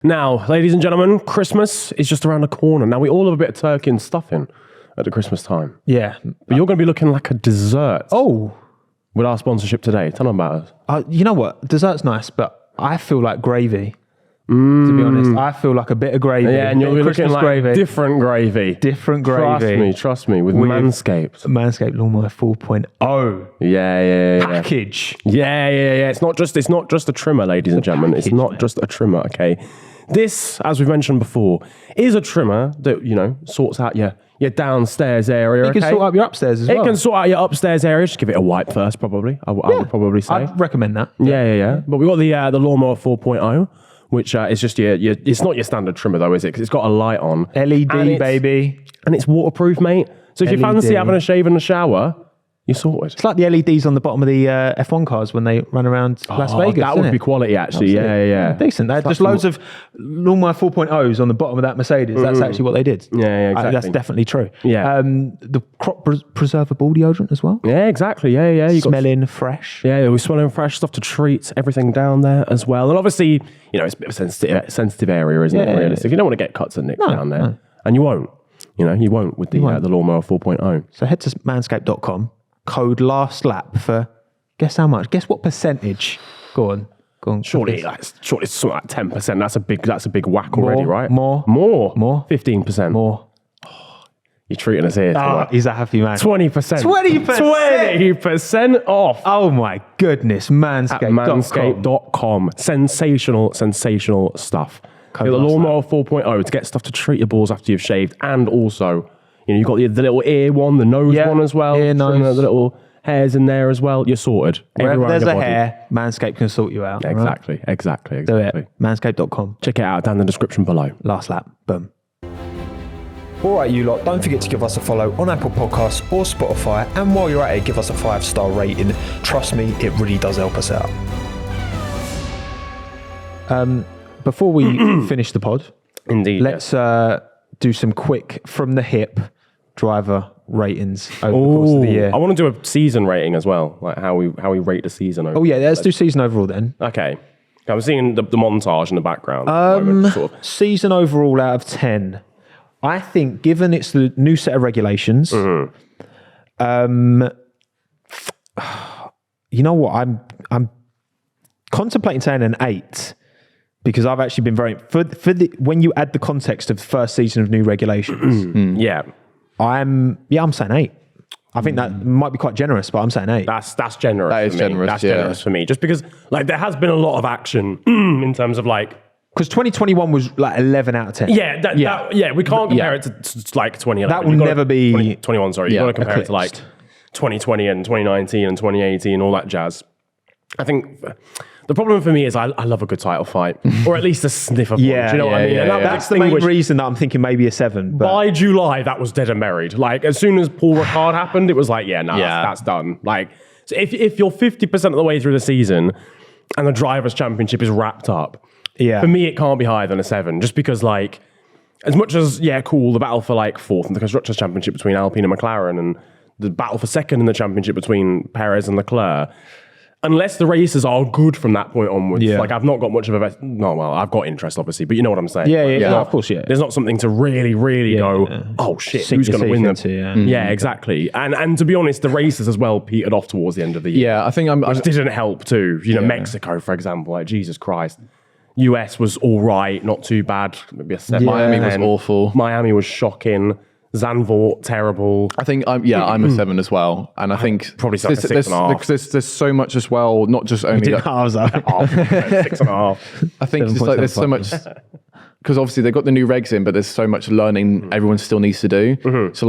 Now, ladies and gentlemen, Christmas is just around the corner. Now, we all have a bit of turkey and stuffing at the Christmas time. Yeah. But you're going to be looking like a dessert. Oh. With our sponsorship today. Tell them about us. You know what? Dessert's nice, but I feel like gravy. To be honest, I feel like a bit of gravy. Yeah, and you're looking like gravy. different gravy. Different gravy. Trust me, with Manscaped. Manscaped Lawnmower 4.0. Yeah. Package. Yeah. It's not just a trimmer, ladies and gentlemen. It's not just a trimmer, okay? This, as we've mentioned before, is a trimmer that, sorts out your downstairs area. You can sort out your upstairs as well. It can sort out your upstairs area. Just give it a wipe first, probably. I would probably say. I'd recommend that. Yeah. But we've got the Lawnmower 4.0. Which is just it's not your standard trimmer though, is it? Because it's got a light on. LED, baby. And it's waterproof, mate. So if you fancy having a shave in the shower, you're sorted. It's like the LEDs on the bottom of the F1 cars when they run around Las Vegas. That would be quality, actually. Yeah. Decent. Just loads of Lawnmower 4.0s on the bottom of that Mercedes. That's actually what they did. Yeah, exactly. That's definitely true. Yeah. The crop preservable deodorant as well. Yeah, exactly. Yeah. Smelling fresh. Yeah, we're smelling fresh stuff to treat everything down there as well. And obviously, it's a bit of a sensitive area, isn't it? Realistic. You don't want to get cuts and nicks down there. No. And you won't. You won't with the Lawnmower 4.0. So head to manscaped.com. Code last lap for guess how much? Guess what percentage? Go on. Surely it's something like 10%. That's a big whack already, right? More. 15%. More. Oh, you're treating us here. He's a happy man. 20%. 20% off. Oh my goodness. Manscaped.com. Sensational stuff. The Lawnmower 4.0 to get stuff to treat your balls after you've shaved, and also you've got the little ear one, the nose one as well. Ear, nose. The little hairs in there as well. You're sorted. Wherever there's a hair, Manscaped can sort you out. Exactly. Do it. Manscaped.com. Check it out down in the description below. Last lap. Boom. All right, you lot, don't forget to give us a follow on Apple Podcasts or Spotify. And while you're at it, give us a 5-star rating. Trust me, it really does help us out. Before we finish the pod, indeed, let's do some quick from the hip driver ratings over the course of the year. I want to do a season rating as well, like how we rate the season. Let's do season overall then. Okay. I'm seeing the montage in the background. Season overall out of 10. I think, given it's the new set of regulations, you know what? I'm contemplating saying an 8. Because I've actually been when you add the context of the first season of new regulations, I'm saying 8. I think that might be quite generous, but I'm saying 8. That's generous. That is generous. That's generous for me, just because there has been a lot of action in terms of because 2021 was 11 out of 10. We can't compare it to 2011. That will never be 2021. Sorry, you've got to compare it to 2020 and 2019 and 2018, all that jazz. I think. The problem for me is I love a good title fight, or at least a sniff of one. Do you know what I mean? That's the main reason that I'm thinking maybe a 7. But by July, that was dead and buried. As soon as Paul Ricard happened, it was that's done. So if you're 50% of the way through the season and the Drivers' Championship is wrapped up, for me, it can't be higher than a 7. Just because, as much as, cool, the battle for, 4th in the Constructors' Championship between Alpine and McLaren, and the battle for 2nd in the championship between Perez and Leclerc, unless the races are good from that point onwards, I've not got much of a... I've got interest, obviously, but you know what I'm saying. Yeah, of course, yeah. There's not something to really go, oh shit, who's going to win them? Yeah, exactly. And to be honest, the races as well petered off towards the end of the year. Yeah, I think which didn't help too. Mexico, for example, Jesus Christ. US was all right, not too bad. Maybe a 7. Miami was awful. Miami was shocking. Zandvoort, terrible. I think I'm a 7 as well, and I think probably 6.5 because there's so much as well. Not just only 6.5. I think it's there's so much because obviously they've got the new regs in, but there's so much learning everyone still needs to do. So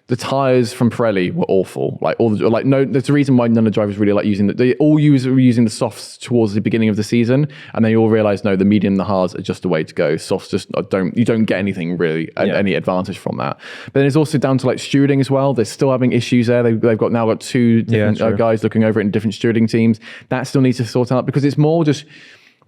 the tires from Pirelli were awful. There's a reason why none of the drivers really like using it. They all were using the softs towards the beginning of the season, and they all realized no, the medium and the hards are just the way to go. Softs just you don't get anything really, any advantage from that. But then it's also down to stewarding as well. They're still having issues there. They've got 2 different guys looking over it in different stewarding teams. That still needs to sort out because it's more just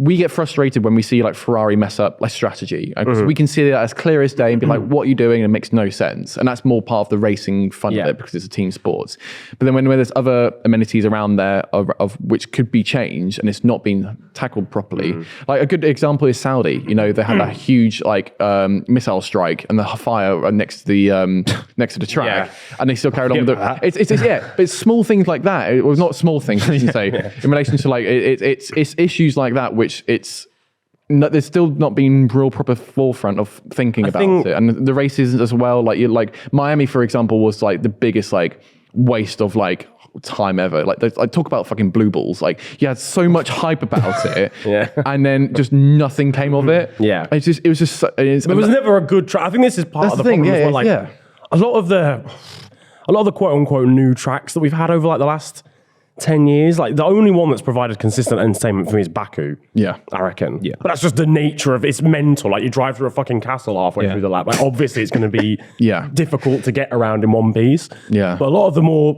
we get frustrated when we see like Ferrari mess up like strategy, because we can see that as clear as day and be like, what are you doing? And it makes no sense. And that's more part of the racing fun of it, because it's a team sport. But then when there's other amenities around there of which could be changed and it's not been tackled properly, like a good example is Saudi. You know, they had that huge like missile strike and the fire next to the track, and they still carried on with but it's small things like that. Well, not small things, I should say, in relation to like it's issues like that, which there's still not been real proper forefront of thinking about it, and the races as well. Like Miami, for example, was like the biggest like waste of like time ever. Like I talk about fucking blue balls. Like you had so much hype about it, and then just nothing came of it. Yeah, it was just. It was never a good track. I think this is part of the problem as well. Like a lot of the quote unquote new tracks that we've had over like the last 10 years, like the only one that's provided consistent entertainment for me is Baku. Yeah. I reckon. Yeah. But that's just the nature of it's mental. Like you drive through a fucking castle halfway through the lap. Like obviously it's going to be difficult to get around in one piece. Yeah. But a lot of the more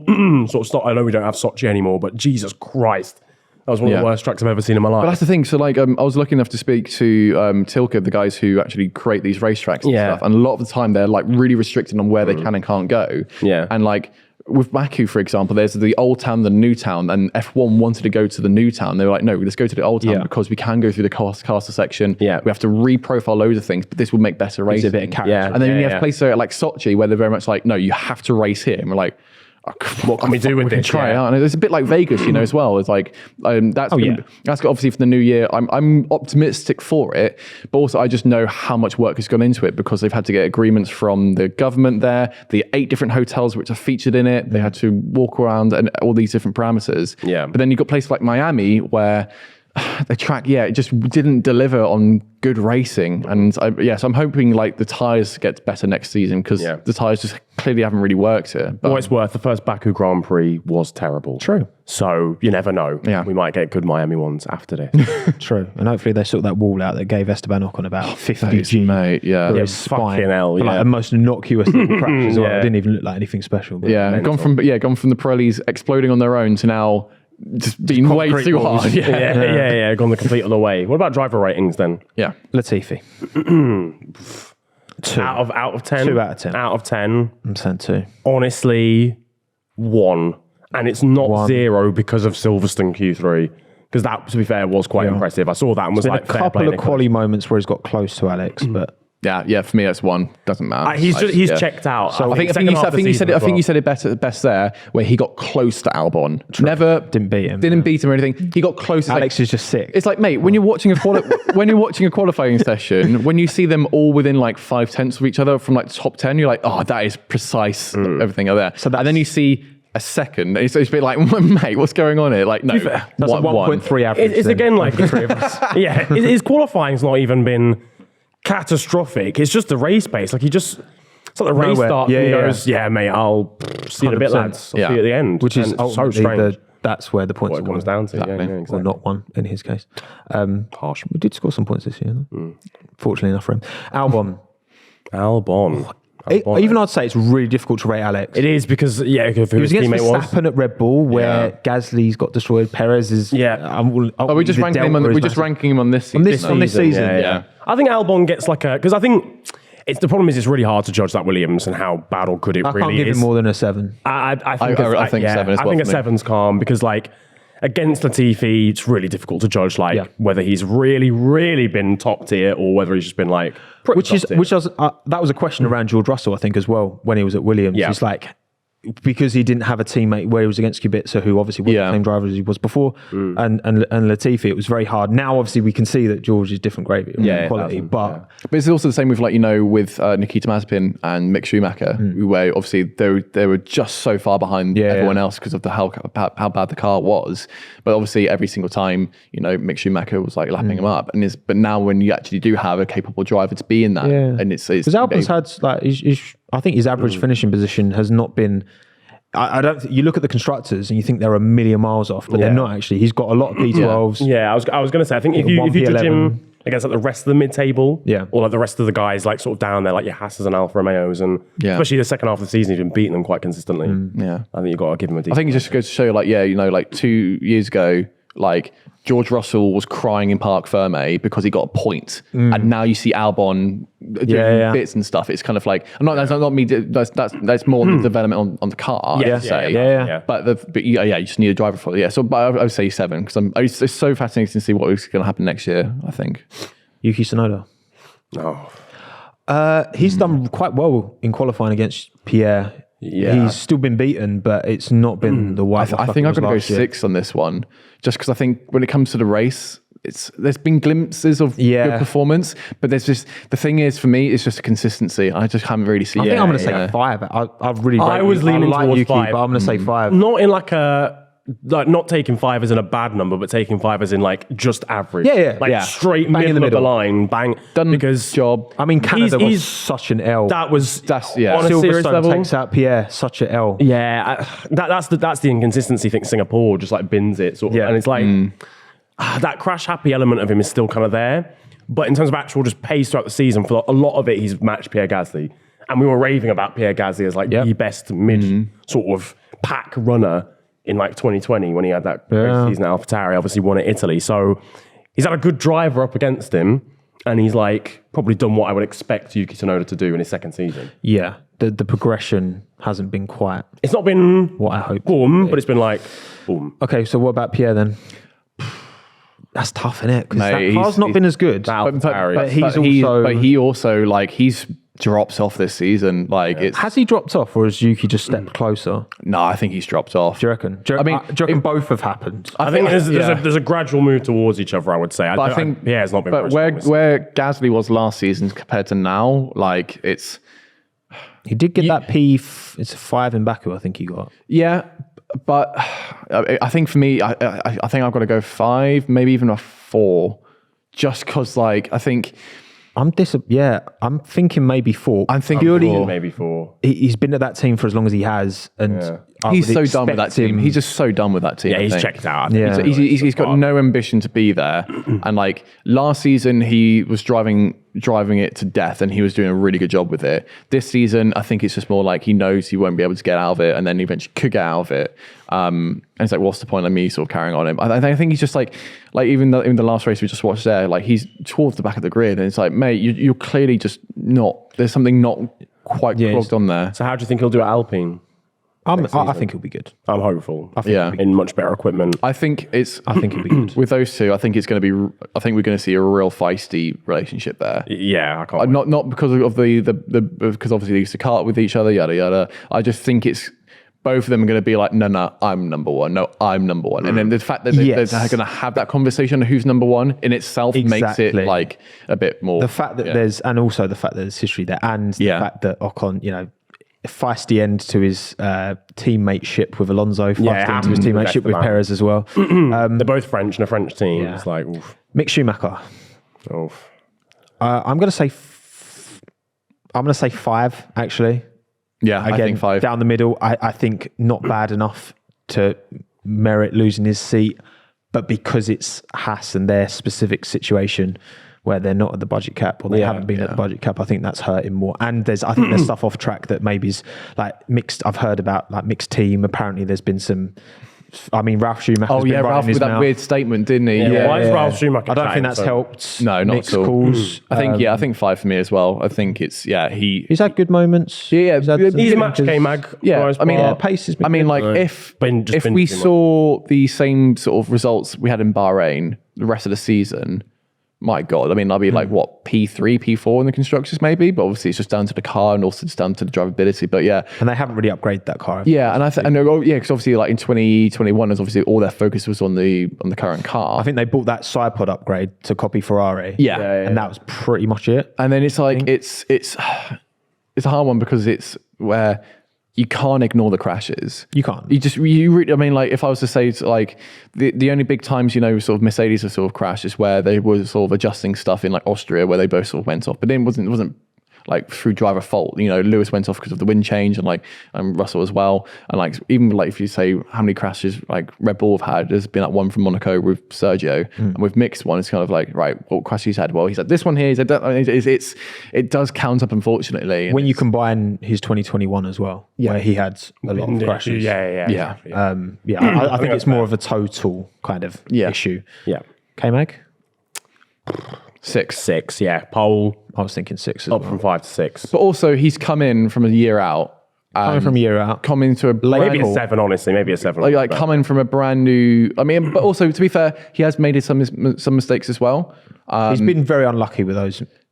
sort of stuff, I know we don't have Sochi anymore, but Jesus Christ. That was one of the worst tracks I've ever seen in my life. But that's the thing. So like I was lucky enough to speak to Tilke, the guys who actually create these racetracks and stuff. And a lot of the time they're like really restricted on where they can and can't go. Yeah. And like with Baku, for example, there's the old town, the new town, and F1 wanted to go to the new town. They were like, no, let's go to the old town because we can go through the caster section. Yeah. We have to re-profile loads of things, but this will make better racing. A bit of character. And then you have places like Sochi where they're very much like, no, you have to race here. And we're like, what can we do with this? Try it out. And it's a bit like Vegas, you know, as well. It's like that's obviously for the new year. I'm optimistic for it, but also I just know how much work has gone into it because they've had to get agreements from the government there. The 8 different hotels which are featured in it, they had to walk around and all these different parameters. Yeah. But then you've got places like Miami where the track, it just didn't deliver on good racing. And so I'm hoping like the tyres get better next season because the tyres just clearly haven't really worked here. But what it's worth, the first Baku Grand Prix was terrible. True. So you never know. Yeah. We might get good Miami ones after this. True. And hopefully they sort that wall out that gave Esteban Ocon about 50 G. Mate, his spine. Fucking hell, like the most innocuous little crash as well. It didn't even look like anything special. But gone from the Pirellis exploding on their own to now just being way too hard. Gone the complete other way. What about driver ratings then? Yeah. Latifi. 2. Out of 10? 2 out of 10. Out of 10. I'm saying 2. Honestly, 1. And it's not 1. 0 because of Silverstone Q3. Because that, to be fair, was quite impressive. I saw that and was like, a couple of quali moments where he's got close to Alex, but... Yeah, for me that's 1. Doesn't matter. He's checked out. So I think you said it best there, where he got close to Albon. True. Never didn't beat him or anything. He got close. Alex is just sick. It's like, mate, when you're watching a qualifying session, when you see them all within like 0.5 of each other from like top 10, you're like, oh, that is precise. Everything over there. And then you see a second, it's a bit like, mate, what's going on here? Like, no, that's a 1.3 average. It's again like the 3 of us. His qualifying's not even been catastrophic. It's just the race pace. Like it's like the race starts and he goes, mate, I'll see you in a bit, lads. I'll see you at the end. Which is so strange. That's where the points it comes down to. Exactly. Well, not 1 in his case. Harsh. We did score some points this year, though. Fortunately enough for him. Albon. Even I'd say it's really difficult to rate Alex. It is because he was against Verstappen at Red Bull, where Gasly's got destroyed. Perez is. Are we just ranking him on? We're just ranking him on this season. On this season. Yeah. I think Albon gets like a because I think the problem is it's really hard to judge that Williams and how bad or good it really is. I can't give him more than a 7. I think 7 is I think a 7's calm because like. Against Latifi, it's really difficult to judge whether he's really, really been top tier or whether he's just been like that was a question around George Russell, I think, as well when he was at Williams. Yeah. It's like because he didn't have a teammate where he was against Kubica, who obviously wasn't the same driver as he was before, and Latifi, it was very hard. Now, obviously, we can see that George is different gravy, quality, but it's also the same with with Nikita Mazepin and Mick Schumacher, where obviously they were just so far behind everyone else because of how bad the car was. But obviously, every single time, Mick Schumacher was like lapping him up, but now when you actually do have a capable driver to be in that, and it's because Albon's had like I think his average finishing position has not been. I don't. You look at the constructors and you think they're a million miles off, but they're not actually. He's got a lot of P12s. Yeah, I was going to say. I think if you judge him against like the rest of the mid-table, or like the rest of the guys like sort of down there, like your Haas's and Alfa Romeos, and especially the second half of the season, he's been beating them quite consistently. I think you've got to give him a decent. I think it just goes to show, like 2 years ago, like George Russell was crying in Parc Ferme because he got a point, and now you see Albon doing bits and stuff. It's kind of like that's not me. That's more the development on the car. I'd say. But you just need a driver for it. Yeah. So, but I would say 7 because it's so fascinating to see what is going to happen next year. I think Yuki Tsunoda. He's done quite well in qualifying against Pierre. Yeah. He's still been beaten, but it's not been the white. I think I'm going to go 6 on this one, just because I think when it comes to the race, there's been glimpses of good performance, but there's just the thing is for me, it's just a consistency. I just haven't really seen. I think I'm going to say 5. I was leaning towards Yuki, 5, but I'm going to say 5. Not in not taking 5 as in a bad number, but taking 5 as in just average. Straight bang middle in the middle of the line, bang. Done because job. I mean, Canada was such an L. That's on a serious level. Takes out Pierre, such an L. Yeah, that's the inconsistency thing. Singapore just bins it sort of, and it's that crash happy element of him is still kind of there. But in terms of actual just pace throughout the season, for a lot of it, he's matched Pierre Gasly, and we were raving about Pierre Gasly as the best mid sort of pack runner in 2020 when he had that great season at AlphaTauri, obviously won at Italy. So he's had a good driver up against him, and he's probably done what I would expect Yuki Tsunoda to do in his second season. Yeah, the progression hasn't been quite. It's not been what I hoped. Boom, but it's been boom. Okay, so what about Pierre then? That's tough, isn't it? Because that car's not been as good. But he also he's drops off this season. Has he dropped off, or has Yuki just stepped closer? No, I think he's dropped off. Do you reckon? Do you reckon both have happened? I think there's a gradual move towards each other, I would say. I think it's not been. But where Gasly was last season compared to now, it's. He did get that P. It's a 5 in Baku, I think he got. Yeah, but I think for me, I think I've got to go 5, maybe even a 4, just because I think. I'm thinking maybe 4. I'm thinking maybe 4. He's been at that team for as long as he has, and he's so done with that team. He's just so done with that team. Yeah, he's checked out. Yeah. He's got no ambition to be there. And last season, he was driving it to death, and he was doing a really good job with it. This season, I think it's just more he knows he won't be able to get out of it, and then eventually could get out of it. And it's what's the point of me sort of carrying on him? I think he's just even the last race we just watched there, he's towards the back of the grid, and it's mate, you're clearly just not. There's something not quite clogged on there. So how do you think he'll do at Alpine? I think he'll be good. I'm hopeful. In much better equipment. I think he'll be good. With those two, I think it's going to be. I think we're going to see a real feisty relationship there. Yeah, I can't. Not because of the because obviously they used to kart with each other, yada yada. I just think it's. Both of them are going to be no, I'm number one. No, I'm number one. And then the fact that they're going to have that conversation of who's number one in itself makes it a bit more. The fact that also the fact that there's history there, and the fact that Ocon, feisty end to his teammateship with Alonso, feisty end to his teammateship with Perez as well. They're both French and a French team. Yeah. It's oof. Mick Schumacher. Oof. I'm going to say 5 actually. Yeah, again, I think 5. Down the middle, I think not bad enough to merit losing his seat, but because it's Haas and their specific situation where they're not at the budget cap, or they haven't been at the budget cap, I think that's hurt him more. And I think there's stuff off track that maybe is mixed. I've heard about mixed team. Apparently there's been some. Ralph Schumacher. Oh yeah, Ralph with that weird statement, didn't he? Yeah. Why is Ralph Schumacher? I don't think that's helped. No, not mixed at all. Calls. I think 5 for me as well. I think it's he's had good moments. Yeah, he's match K-Mag. Yeah, pace has been. If we saw the same sort of results we had in Bahrain the rest of the season. My God, I'll be P3, P4 in the constructors maybe, but obviously it's just down to the car and also it's down to the drivability. But yeah, and they haven't really upgraded that car. Yeah, and because obviously in 2021, as obviously all their focus was on the current car. I think they bought that side pod upgrade to copy Ferrari. Yeah, and that was pretty much it. And then it's it's a hard one because it's where. You can't ignore the crashes. You can't. If I was to say the only big times, sort of Mercedes have sort of crashed is where they were sort of adjusting stuff in Austria where they both sort of went off. But then it wasn't like through driver fault. You know, Lewis went off because of the wind change, and Russell as well. And like even like if you say how many crashes like Red Bull have had, there's been like one from Monaco with Sergio, and with mixed one, it's kind of like, right, what crash he's had? Well, he's had this one here. He's had that. It does count up, unfortunately. When you combine his 2021 as well, where he had a lot of crashes. Yeah. I think it's more of a total kind of issue. Yeah. K-Mag? 6. Yeah. Pole I was thinking 6 as up well. from 5 to 6. But also, he's come in from a year out. Coming from a year out. Coming to a Maybe a 7, honestly. Maybe a 7. like coming from a brand new. I mean, but also to be fair, he has made some mistakes as well. He's been very unlucky with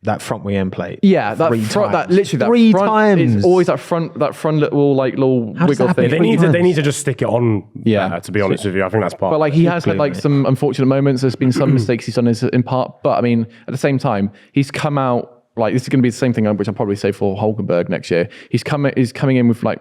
that front wing end plate. Yeah, that front, that literally that three front times. is always that front little does wiggle that thing. happen? They need to just stick it on. Yeah. To be honest with you, I think that's part. But like he has had like some unfortunate moments. There's been some mistakes he's done in part. But I mean, at the same time, he's come out like this is going to be the same thing, which I'll probably say for Hulkenberg next year. He's coming in with like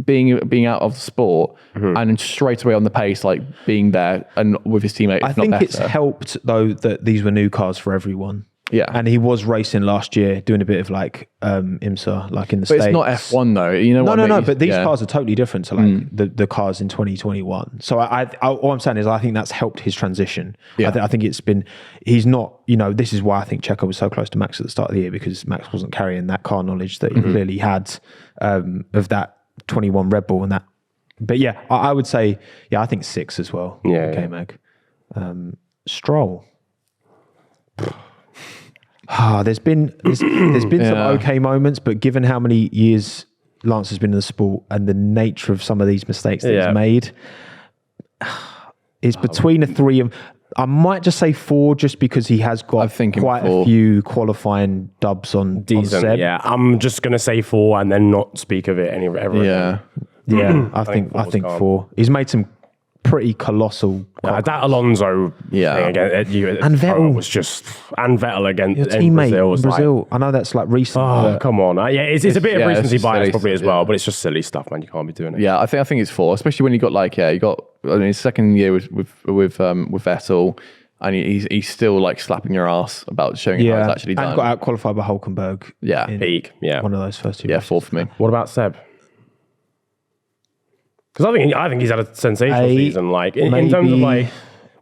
being out of the sport and straight away on the pace, like being there and with his teammate. I think it's helped though that these were new cars for everyone. Yeah. And he was racing last year, doing a bit of like IMSA, like in the States. But it's not F1 though. You know what I mean? No, but these cars are totally different to like the cars in 2021. So all I'm saying is I think that's helped his transition. Yeah. I think he's not, this is why I think Checo was so close to Max at the start of the year, because Max wasn't carrying that car knowledge that he clearly had of that 21 Red Bull and that. But yeah, I would say, I think 6 as well. Yeah. Okay, Meg. Stroll. There's been some okay moments, but given how many years Lance has been in the sport and the nature of some of these mistakes that he's made, it's between a 3 and I might just say 4, just because he has got quite 4. a few qualifying dubs on Seb. Yeah, I'm just gonna say 4 and then not speak of it ever. Yeah. Yeah, I think 4. He's made some pretty colossal. That Alonso thing again, and Vettel was just Vettel against your teammate in Brazil. I know that's like recent. Oh, come on! It's a bit of recency bias probably as well, yeah. but it's just silly stuff, man. You can't be doing it. Yeah, I think it's 4, especially when you got his second year with Vettel, and he's still like slapping your ass about showing how it's actually done. And got out qualified by Hulkenberg. Yeah, peak. Yeah, one of those first 2. Yeah, 4 for me. What about Seb? Because I think he's had a sensational season. Like in terms of like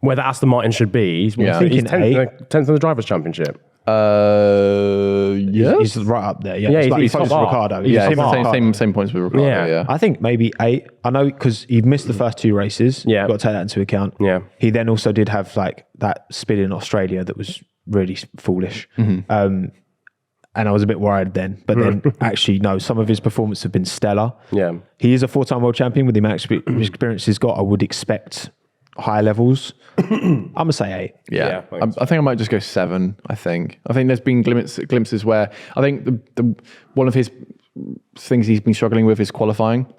where the Aston Martin should be, he's 10th in the Drivers' Championship. Yeah, he's right up there. Yeah, he's close to top Ricardo. Same points with Ricardo. Yeah. I think maybe 8. I know because he missed the first 2 races. Yeah, got to take that into account. Yeah, he then also did have like that spin in Australia that was really foolish. And I was a bit worried then, but then actually no, some of his performances have been stellar. Yeah, he is a 4-time world champion with the amount of experience he's got. I would expect higher levels. I'm gonna say 8. Yeah, I think I might just go 7. I think there's been glimpses where I think the one of his things he's been struggling with is qualifying.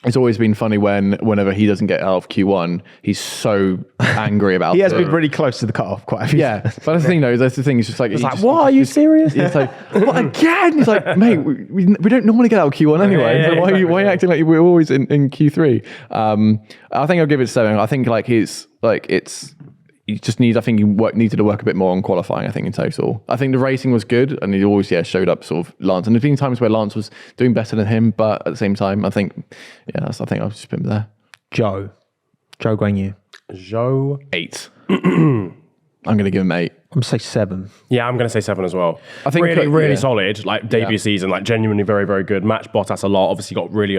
It's always been funny whenever he doesn't get out of Q1, he's so angry about it. He has been really close to the cutoff quite a few times. But that's the thing though, that's the thing, it's just like... what, are you serious? It's like, what, again? It's like, mate, we don't normally get out of Q1 anyway. So why are you acting like we're always in Q3? I think I'll give it 7. I think you just need, I think you needed to work a bit more on qualifying, I think, in total. I think the racing was good, and he always, showed up sort of Lance. And there's been times where Lance was doing better than him, but at the same time, I think I'll just put him there. Zhou Guanyu. 8. I'm going to give him 8. I'm going to say 7. Yeah, I'm going to say 7 as well. I think really solid, like debut season, like genuinely very, very good. Matched Bottas a lot. Obviously got really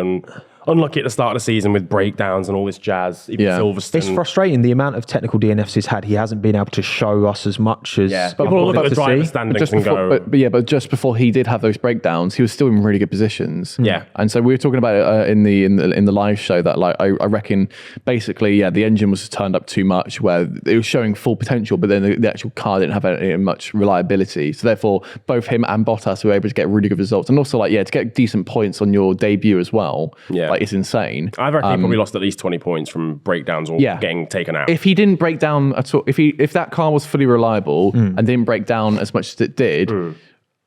unlucky at the start of the season with breakdowns and all this jazz. Even Silverstone. It's frustrating the amount of technical DNFs he's had. He hasn't been able to show us as much as people look at the driver standings and go. But just before he did have those breakdowns, he was still in really good positions. Yeah, and so we were talking about it in the live show that like I reckon basically the engine was turned up too much where it was showing full potential, but then the actual car didn't have any much reliability. So therefore, both him and Bottas were able to get really good results, and also to get decent points on your debut as well. Yeah, it's insane. I reckon he probably lost at least 20 points from breakdowns or getting taken out. If he didn't break down at all, if that car was fully reliable and didn't break down as much as it did,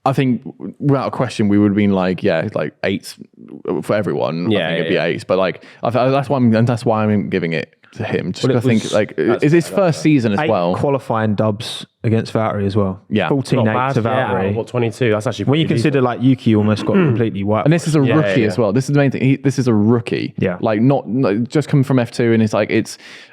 I think without a question we would have been like 8 for everyone. I think it'd be 8, but that's why I'm giving it to him. Just I think it's his first season as well. 8 qualifying dubs against Valtteri as well. Yeah. 14-8 to Valtteri. What 22? That's actually When you consider like Yuki almost got completely wiped. And this is a rookie as well. This is the main thing. This is a rookie. Yeah. Like not just coming from F2, and it's like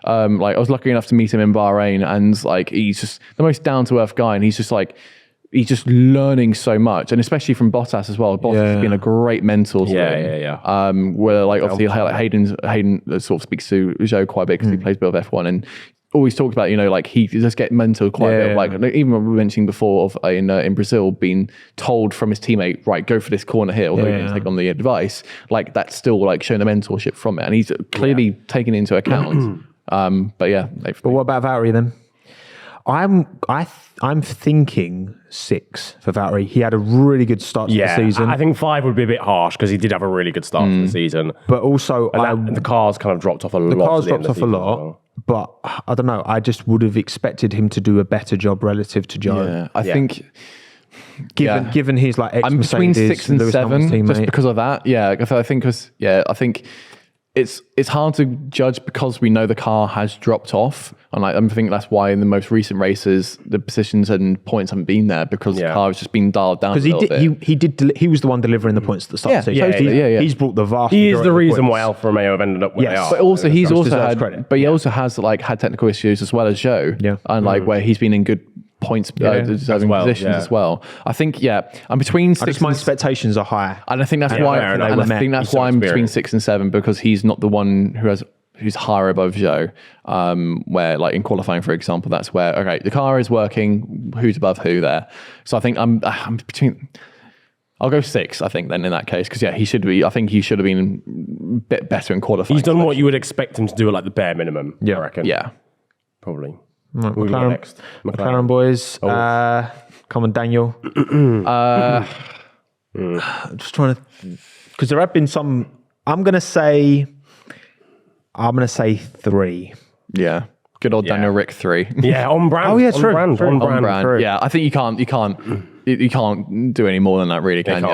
I was lucky enough to meet him in Bahrain, and like he's just the most down to earth guy, and he's just learning so much, and especially from Bottas as well. Bottas has been a great mentor to him. Where like obviously like Hayden sort of speaks to Zhou quite a bit because he plays a bit of F1 and always talks about, like he just get mentored quite a bit. Like even what we mentioned before of in Brazil being told from his teammate, right, go for this corner here, although he didn't take on the advice. Like that's still like showing the mentorship from it, and he's clearly taken into account. But what about Valtteri then? I'm thinking 6 for Valtteri. He had a really good start to the season. I think 5 would be a bit harsh because he did have a really good start to the season. But also, the cars kind of dropped off a lot. The cars dropped off a lot. But I don't know. I just would have expected him to do a better job relative to Joe. Yeah, I think. Given his like I'm between 6 and 7 just because of that. Yeah, I think it's hard to judge because we know the car has dropped off, and I think that's why in the most recent races the positions and points haven't been there because the car has just been dialed down. Because he was the one delivering the points at the start. He's brought the vast. He is the reason why Alfa Romeo have ended up where they are. But also he also has like had technical issues as well as Zhou. Yeah, and like where he's been in good points deserving positions as well. I think I'm between 6. My expectations are high, and I think that's why. And I think that's why I'm between 6 and 7 because he's not the one who's higher above Zhou. Where like in qualifying, for example, that's where the car is working. Who's above who there? So I think I'm between. I'll go 6, I think, then in that case, because he should be. I think he should have been a bit better in qualifying. He's done what you would expect him to do at like the bare minimum. I reckon. Yeah, probably. Right, McLaren boys. Come on, Daniel. Just trying to, because there have been some. I'm gonna say 3. Yeah, good old Daniel Rick 3. Yeah, on brand. Oh yeah, true. On brand. True. Yeah, I think you can't do any more than that, really, can you?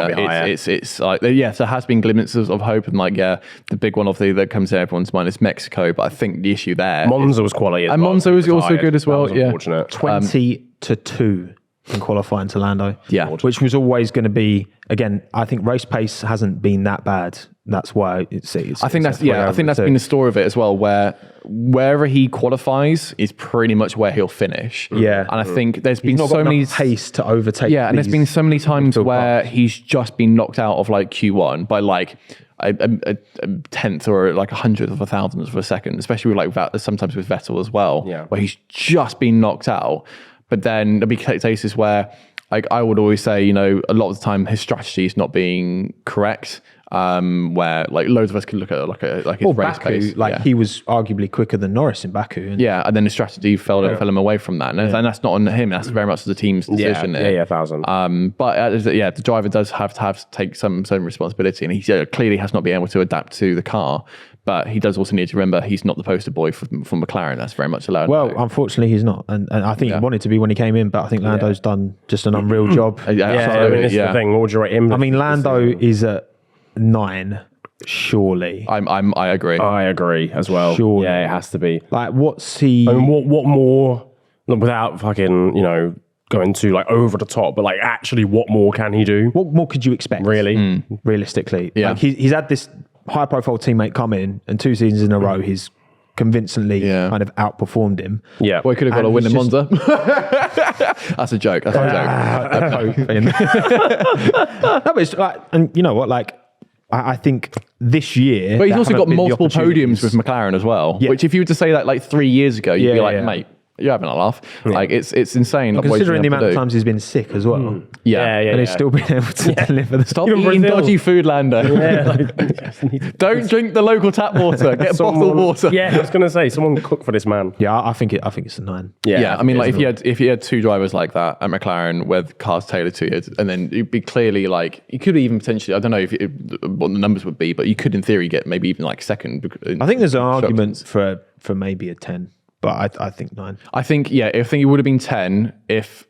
It's like there has been glimpses of hope, and like the big one obviously that comes to everyone's mind is Mexico, but I think the issue there, Monza was quality, and Monza was also good as well. Yeah, unfortunate. 20-2 in qualifying to Lando. Yeah, which was always going to be again. I think race pace hasn't been that bad. That's why it's I think that's been the story of it as well, where wherever he qualifies is pretty much where he'll finish. Yeah, and I think there's been so many pace to overtake. Yeah, and there's been so many times where he's just been knocked out of like Q1 by like a tenth or like 100th of a thousandth of a second, especially with like sometimes with Vettel as well, where he's just been knocked out. But then there'll be cases where, like I would always say, a lot of the time his strategy is not being correct. Where like loads of us could look at like his race pace. He was arguably quicker than Norris in Baku. And then the strategy fell him away from that, and that's not on him. That's very much the team's decision. 1,000. But the driver does have to take some responsibility, and he clearly has not been able to adapt to the car. But he does also need to remember he's not the poster boy from McLaren. That's very much allowed. Well, unfortunately, he's not, and I think he wanted to be when he came in. But I think Lando's done just an unreal job. This is the thing. What would you rate him? I mean, Lando is at 9, surely. I agree. I agree as well. Surely. Yeah, it has to be. Like, what's he? I mean, what more? Without fucking, going to like over the top, but like actually, what more can he do? What more could you expect? Really, realistically, like he's had this high-profile teammate come in, and 2 seasons in a row, he's convincingly kind of outperformed him. Yeah, well, he could have got a win in Monza. That's a joke. That's a joke. No, but it's like, and you know what, like. I think this year... But he's also got multiple podiums with McLaren as well, which if you were to say that like 3 years ago, you'd be like, mate, you're having a laugh. Like it's insane. Considering the amount of times he's been sick as well. And he's still been able to deliver the Stop eating dodgy food, Lando. Don't drink the local tap water. Get bottled water. Yeah, I was going to say, someone cook for this man. Yeah, I think it's a 9. Yeah, I mean, like if you had 2 drivers like that at McLaren with cars tailored to you, and then you'd be clearly like, you could even potentially, I don't know what the numbers would be, but you could in theory get maybe even like second. I think there's an argument for maybe a 10. But I think 9. I think it would have been 10 if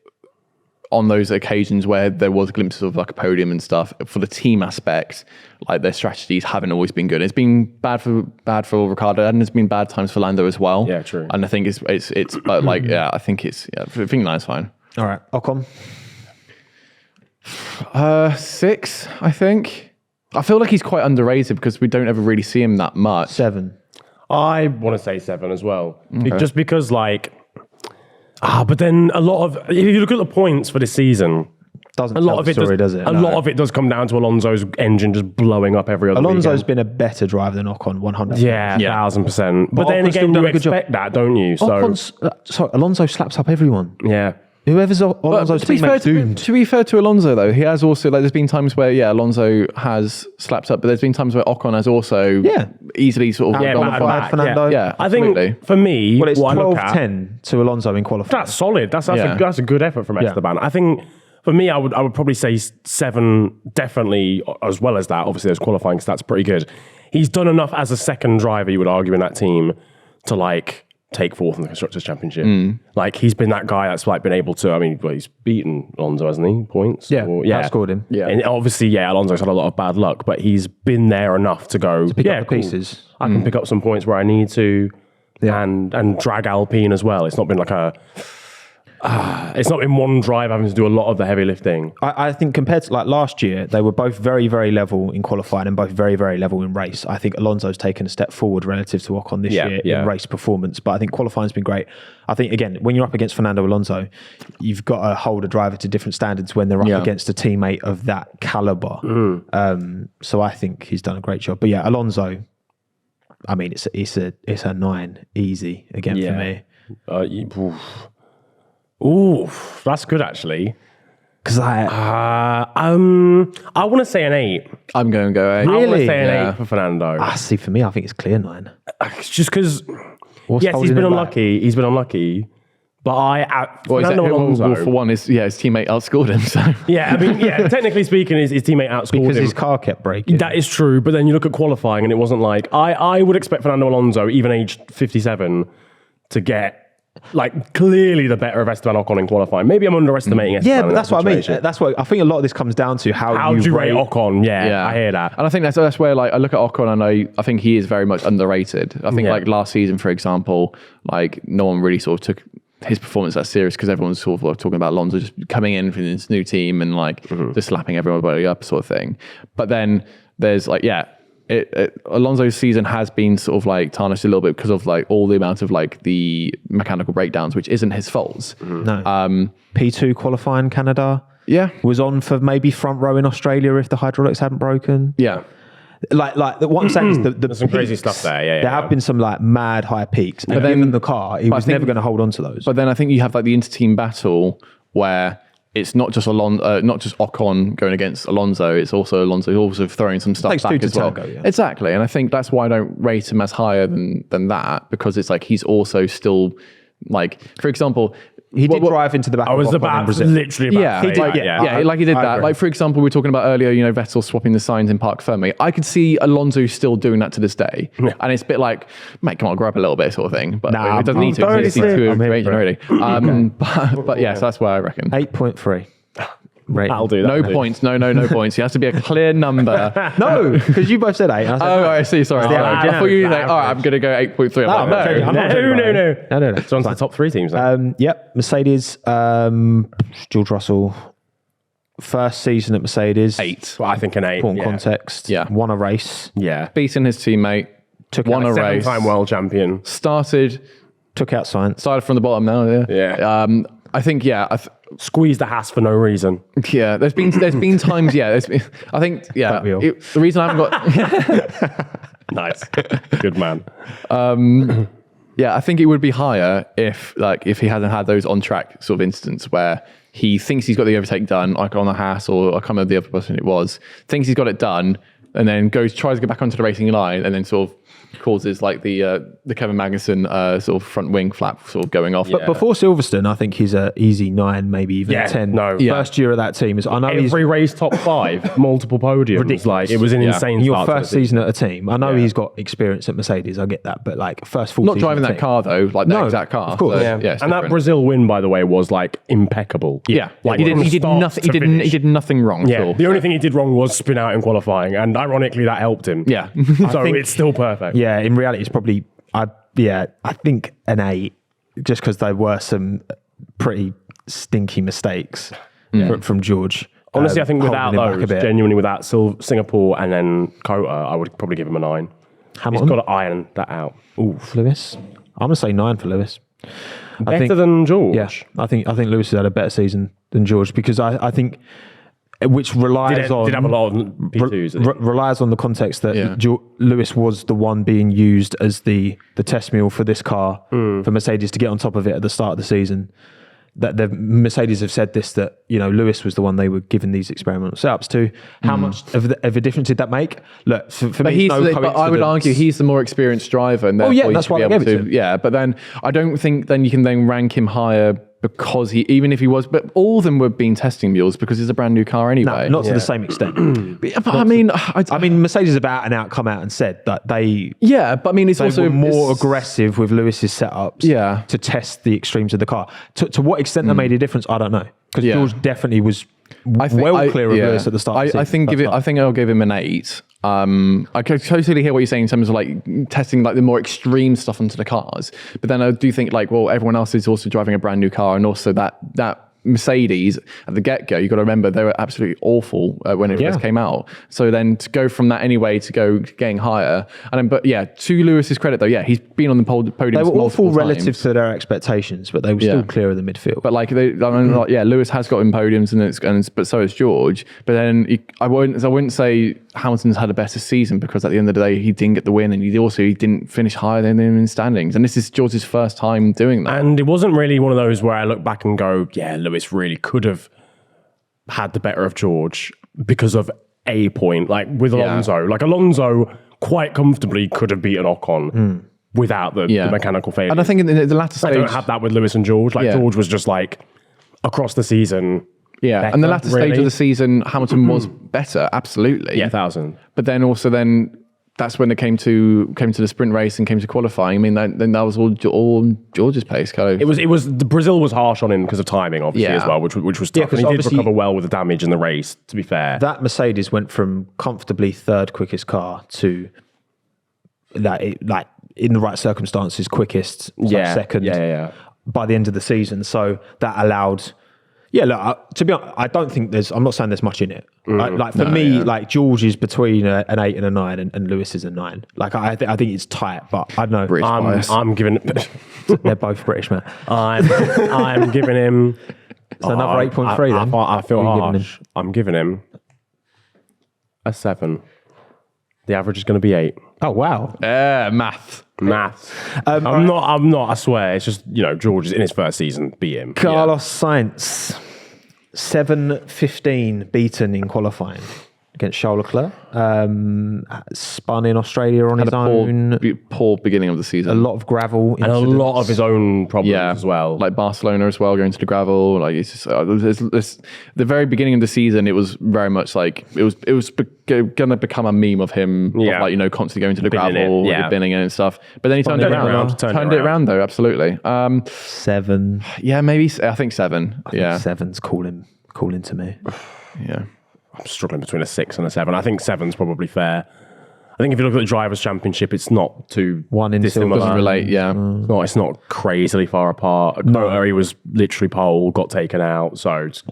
on those occasions where there was glimpses of like a podium and stuff, for the team aspect, like their strategies haven't always been good. It's been bad for Ricciardo, and it's been bad times for Lando as well. Yeah, true. And I think it's but like I think I think nine's fine. All right, Ocon. 6, I think. I feel like he's quite underrated because we don't ever really see him that much. 7. I want to say 7 as well. Just because but then a lot of, if you look at the points for this season, Doesn't a tell lot of the it story, does it? A lot of it does come down to Alonso's engine just blowing up every other Alonso's weekend. been a better driver than Ocon, 100%. Yeah, 1000%. But then Ocon's again, still you done a good job. expect that, don't you? So Alonso slaps up everyone. yeah. Whoever's Alonso's to be fair teammate's doomed. to be fair to Alonso though, he has also there's been times where Alonso has slapped up, but there's been times where Ocon has also easily sort of Yeah, gone battered the back, fight. Fernando. Yeah, I absolutely. think for me, Well, it's what I look at, 12-10 to Alonso in qualifying. that's solid. That's a good effort from Yeah. Esteban. I think for me, I would probably say 7 definitely, as well as that. Obviously, those qualifying stats pretty good. He's done enough as a second driver, you would argue, in that team to take 4th in the Constructors' Championship. He's been that guy that's been able to, he's beaten Alonso, hasn't he? Points? Outscored him. Yeah. And obviously, Alonso's had a lot of bad luck, but he's been there enough to go, Pick up the pieces. I can pick up some points where I need to and drag Alpine as well. It's not been it's not been one drive having to do a lot of the heavy lifting. I think compared to last year, they were both very, very level in qualifying and both very, very level in race. I think Alonso's taken a step forward relative to Ocon this year in race performance, but I think qualifying's been great. I think, again, when you're up against Fernando Alonso, you've got to hold a driver to different standards when they're up against a teammate of that caliber. So I think he's done a great job. But Alonso, it's a 9 easy again for me. Ooh, that's good actually. Because I want to say an 8. I'm going to go 8. I want to Really? say an 8 for Fernando. see, for me, I think it's clear 9. It's just because, What's yes, he's holding been him back? unlucky. He's been unlucky. But Fernando Alonso, for one, his teammate outscored him. So technically speaking, his teammate outscored Because him. his car kept breaking. That is true, but then you look at qualifying and it wasn't I would expect Fernando Alonso, even aged 57, to get clearly the better of Esteban Ocon in qualifying. Maybe I'm underestimating Esteban. Yeah, but in that's that what I mean. situation. That's what I think a lot of this comes down to How do you rate Ocon? Yeah, I hear that. And I think that's where I look at Ocon and I think he is very much underrated. I think last season, for example, no one really sort of took his performance that serious because everyone's sort of talking about Alonso just coming in for this new team and just slapping everybody up sort of thing. But then there's Alonso's season has been sort of tarnished a little bit because of all the amount of the mechanical breakdowns, which isn't his fault. No. P2 qualifying Canada. Yeah. Was on for maybe front row in Australia if the hydraulics hadn't broken. Yeah. What I'm saying is There's some crazy stuff there. Yeah, There have been some mad high peaks. And given the car, he was never going to hold on to those. But then I think you have the inter-team battle where it's not just Ocon going against Alonso. It's also Alonso also throwing some stuff Takes back two to as well. tango, yeah. Exactly, and I think that's why I don't rate him as higher than that because it's he's also still for example. He did drive into the back. I was of Ocon in Brazil. literally about to say that, he did I that. agree. For example, we were talking about earlier, Vettel swapping the signs in Parc Fermé. I could see Alonso still doing that to this day, and it's a bit mate, come on, grow up a little bit, sort of thing. But Nah, it doesn't need to. I'm It's already. But yeah, so that's where I reckon. 8.3. Right. I'll do that. No points. No points. It has to be a clear number. No, because you both said 8. And I said, Oh, I see. Sorry. the I average. thought you were The like, all right, I'm going to go 8.3. I'm not changing. I'm not changing by eight. No. So on to the top 3 teams now. Yep, Mercedes, George Russell, first season at Mercedes. 8. Well, I think an 8. Important context. Yeah. Won a race. Yeah. Beating his teammate. Won a race. 7-time world champion. Started Took out science. from the bottom now. Yeah. I think, Squeezed the Haas for no reason. yeah. There's been times, I think, the reason I haven't got... Nice. Good man. Yeah, I think it would be higher if he hadn't had those on track sort of incidents where he thinks he's got the overtake done, on a Haas or I can't remember the other person it was, thinks he's got it done, and then tries to get back onto the racing line, and then sort of causes like the Kevin Magnussen sort of front wing flap sort of going off. But before Silverstone, I think he's a easy 9, maybe even a 10. First year of that team is. I know every race top 5, multiple podiums. Ridiculous. Like it was an insane. Your first season at a team. I know he's got experience at Mercedes. I get that, but like first full. Not season driving that car though, like the exact car. Of course. So, and that Brazil win, by the way, was like impeccable. Like he did nothing. He did nothing wrong. Yeah, at all. the only thing he did wrong was spin out in qualifying, and ironically that helped him. Yeah, so it's still perfect. Yeah, in reality, it's probably. I think an 8, just because there were some pretty stinky mistakes from George. Honestly, I think without those, genuinely without Singapore and then Kota, I would probably give him a 9. Hamilton? He's got to iron that out. Lewis, I'm gonna say 9 for Lewis. Better than George. Yeah, I think Lewis has had a better season than George because I think. Which relies on did have a lot of P2s. Relies on the context that Lewis was the one being used as the test mule for this car for Mercedes to get on top of it at the start of the season. That the Mercedes have said this, that Lewis was the one they were given these experimental setups to. How much of a difference did that make? Look, for me, but I would argue he's the more experienced driver, and therefore that's why I gave it to him. Yeah, but then I don't think then you can then rank him higher. Because even if he was, but all of them were being testing mules because it's a brand new car anyway. No, not to the same extent. but I mean, Mercedes have out and out come out and said that they. Yeah, but I mean, it's they also were more aggressive with Lewis's setups. Yeah. To test the extremes of the car. To what extent that made a difference, I don't know. Because George definitely was clear of Lewis at the start. I think I'll give him an 8. I can totally hear what you're saying in terms of like testing like the more extreme stuff onto the cars, but then I do think like, well, everyone else is also driving a brand new car, and also that Mercedes at the get-go, you've got to remember they were absolutely awful when it first came out. So then to go from that anyway to go getting higher, and then, to Lewis's credit though, he's been on the podium. They were awful relative to their expectations, but they were still clear of the midfield. But like, Lewis has got in podiums, but so has George. But then I wouldn't say Hamilton's had a better season because at the end of the day he didn't get the win, and he didn't finish higher than him in standings. And this is George's first time doing that. And it wasn't really one of those where I look back and go, Lewis really could have had the better of George because of a point, like with Alonso. Like Alonso quite comfortably could have beaten Ocon without the mechanical failure. And I think in the latter stage, I don't have that with Lewis and George. Like George was just like across the season. Yeah, better, and the latter stage of the season, Hamilton was better, absolutely. Yeah, 1,000. But then also that's when it came to the sprint race and came to qualifying. I mean, then that was all George's pace. Kind of. It was Brazil was harsh on him because of timing, obviously as well, which was tough. And he did recover well with the damage in the race. To be fair, that Mercedes went from comfortably third quickest car to like in the right circumstances quickest second. By the end of the season, so that allowed. Yeah, look, to be honest, I don't think I'm not saying there's much in it. For me, George is between an 8 and a 9, and Lewis is a 9. Like, I think it's tight, but I don't know. I'm giving they're both British, man. I'm giving him. So another 8.3 then. I feel harsh. I'm giving him a 7. The average is going to be 8. Oh, wow. Math. I'm not, I swear. It's just, George is in his first season. Beat him. Carlos Sainz, 7:15 beaten in qualifying against Charles Leclerc. Spun in Australia on his own. Poor beginning of the season. A lot of gravel and a lot of his own problems as well. Like Barcelona as well, going to the gravel. Like it's just the very beginning of the season, it was very much like it was gonna become a meme of him, of constantly going to the gravel, binning it and stuff. But then he turned it around though, absolutely. 7. Yeah, maybe I think 7. I think 7's calling to me. Yeah. I'm struggling between a 6 and a 7. I think 7's probably fair. I think if you look at the Drivers' Championship, it's not too dissimilar. Doesn't relate, It's not crazily far apart. No. He was literally pole, got taken out, so it's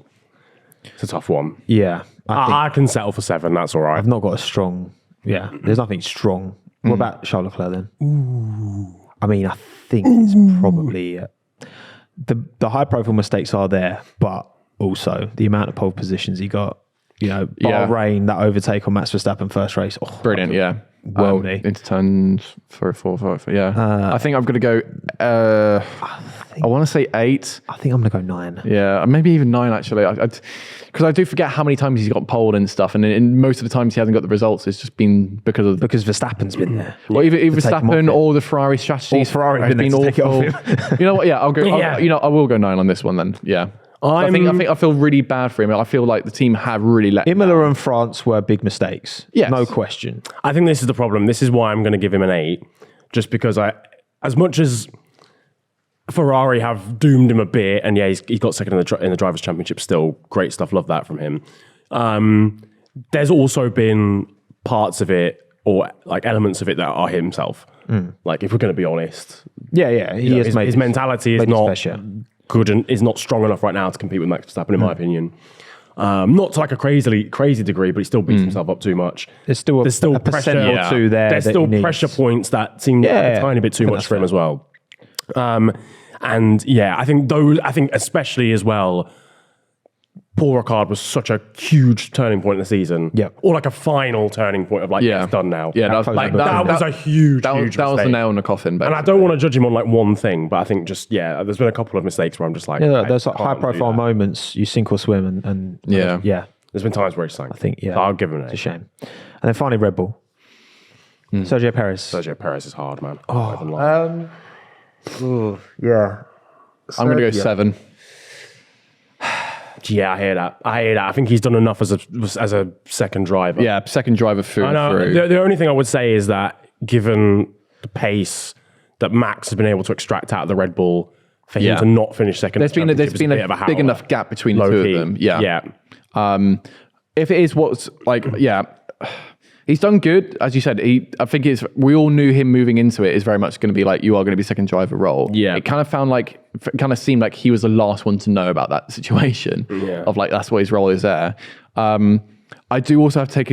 a tough one. Yeah. I can settle for 7, that's all right. I've not got a strong... Yeah, there's nothing strong. What about Charles Leclerc then? Ooh. I mean, I think it's probably... the high-profile mistakes are there, but also the amount of pole positions he got... Bahrain, that overtake on Max Verstappen first race. Oh, brilliant, worldy. Into turns 3, 4, 5. Yeah, I think I'm going to go. I want to say 8. I think I'm going to go 9. Yeah, maybe even 9 actually. Because I do forget how many times he's got poled and stuff, and in most of the times he hasn't got the results. It's just been because Verstappen's been there. Or either Verstappen or the Ferrari strategies. Or Ferrari has been awful. Take it off him. You know what? Yeah, I'll go. I will go 9 on this one then. Yeah. I think I feel really bad for him. I feel like the team have really let Imola and France were big mistakes. Yes. No question. I think this is the problem. This is why I'm going to give him an 8, just because as much as Ferrari have doomed him a bit, and he's got second in the Drivers' Championship still. Great stuff. Love that from him. There's also been parts of it, or like elements of it, that are himself. Like, if we're going to be honest. Yeah. His mentality is not good and is not strong enough right now to compete with Max Verstappen, in my opinion. Not to like a crazy degree, but he still beats himself up too much. There's still a pressure or two there. There's still pressure points that seem a tiny bit too much for him as well. And yeah, I think especially as well, Paul Ricard was such a huge turning point in the season. Yeah. Or like a final turning point of like, it's done now. Yeah, that was a huge that was the nail in the coffin. Basically. And I don't want to judge him on like one thing, but I think just, there's been a couple of mistakes where I'm just like, there's like high profile moments, you sink or swim, and There's been times where he's sank. I think, So I'll give him an 8. It's a shame. And then finally, Red Bull. Sergio Perez is hard, man. Yeah. I'm going to go 7. Yeah, I hear that. I think he's done enough as a second driver. Yeah, second driver through. I know. The only thing I would say is that given the pace that Max has been able to extract out of the Red Bull, for him to not finish second, there's been a big enough gap between the two of them. Yeah. If it is what's like, he's done good, as you said. I think we all knew him moving into it is very much going to be like, you are going to be second driver role. Yeah, it kind of seemed like he was the last one to know about that situation. Of like, that's what his role is there. I do also have to take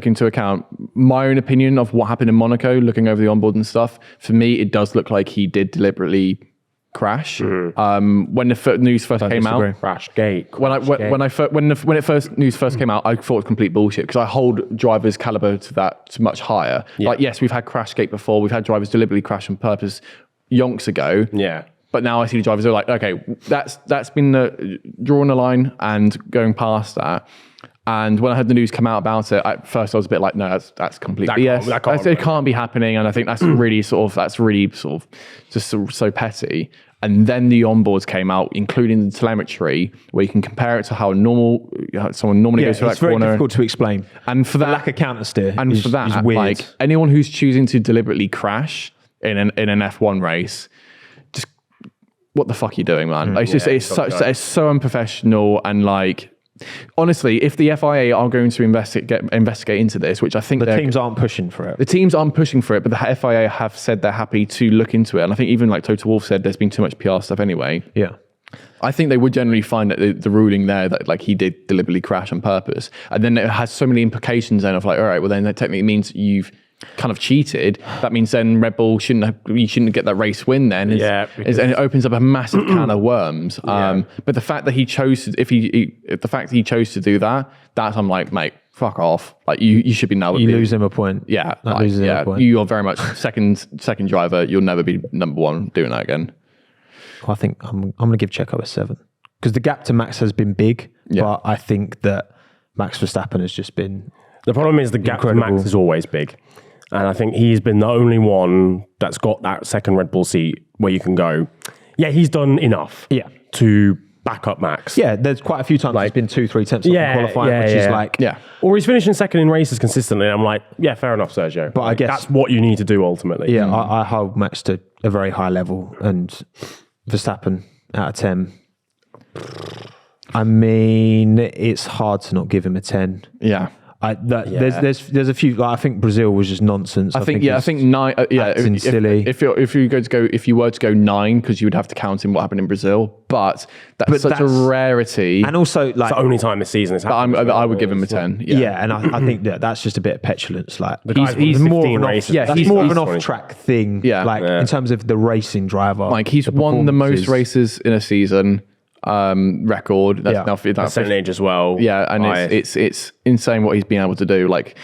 into account my own opinion of what happened in Monaco. Looking over the onboard and stuff, for me, it does look like he did deliberately crash. When the news first came out, crash gate. When the news first came out, I thought it was complete bullshit, because I hold drivers' caliber to much higher. Like, yes, we've had crash gate before. We've had drivers deliberately crash on purpose yonks ago. Yeah. But now I see the drivers are like, okay, that's been drawing a line and going past that. And when I heard the news come out about it, at first I was a bit like, no, that's completely it can't be happening. And I think that's really just so petty. And then the onboards came out, including the telemetry, where you can compare it to how someone normally goes through that corner. It's very difficult to explain. And for that, the lack of counter steer, and for that, like anyone who's choosing to deliberately crash in an F1 race, just what the fuck are you doing, man? Like, it's so unprofessional. And like, honestly, if the FIA are going to investigate into this, which I think the teams aren't pushing for it. The teams aren't pushing for it, but the FIA have said they're happy to look into it. And I think even like Toto Wolff said there's been too much PR stuff anyway. Yeah. I think they would generally find that the ruling there that like he did deliberately crash on purpose. And then it has so many implications then of like, all right, well then that technically means you've kind of cheated. That means then Red Bull you shouldn't get that race win then. And it opens up a massive can of worms. But the fact that he chose to, the fact that he chose to do that, I'm like, mate, fuck off. Like you should be now. You lose him a point. Yeah, him a point. You are very much second driver. You'll never be number one doing that again. I think I'm going to give Checo a 7, because the gap to Max has been big. But I think that Max Verstappen has just been. The problem is the gap to Max is always big. And I think he's been the only one that's got that second Red Bull seat where you can go, he's done enough to back up Max. Yeah, there's quite a few times he's been 2-3 tenths off in qualifying, which is like... Yeah. Or he's finishing second in races consistently, and I'm like, fair enough, Sergio. But I guess... That's what you need to do ultimately. Yeah, I hold Max to a very high level, and Verstappen out of 10. I mean, it's hard to not give him a 10. Yeah. There's a few. Like, I think Brazil was just nonsense. I think 9. Silly. If you were to go 9, because you would have to count in what happened in Brazil, but that's such a rarity. And also, like, it's the only time this season it's happened. I would give him a 10. Yeah, and I think that's just a bit of petulance. Like, he's more of an off-track thing. Yeah, in terms of the racing driver. Like, he's won the most races in a season. Record that's percentage as well. And it's insane what he's been able to do. Like,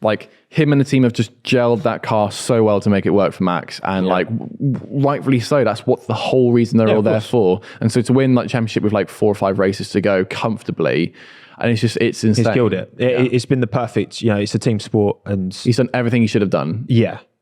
like him and the team have just gelled that car so well to make it work for Max, and like rightfully so. That's what the whole reason they're all there for. And so to win like championship with like 4 or 5 races to go comfortably, and it's insane. He's killed it. It's been the perfect, it's a team sport, and he's done everything he should have done. Yeah.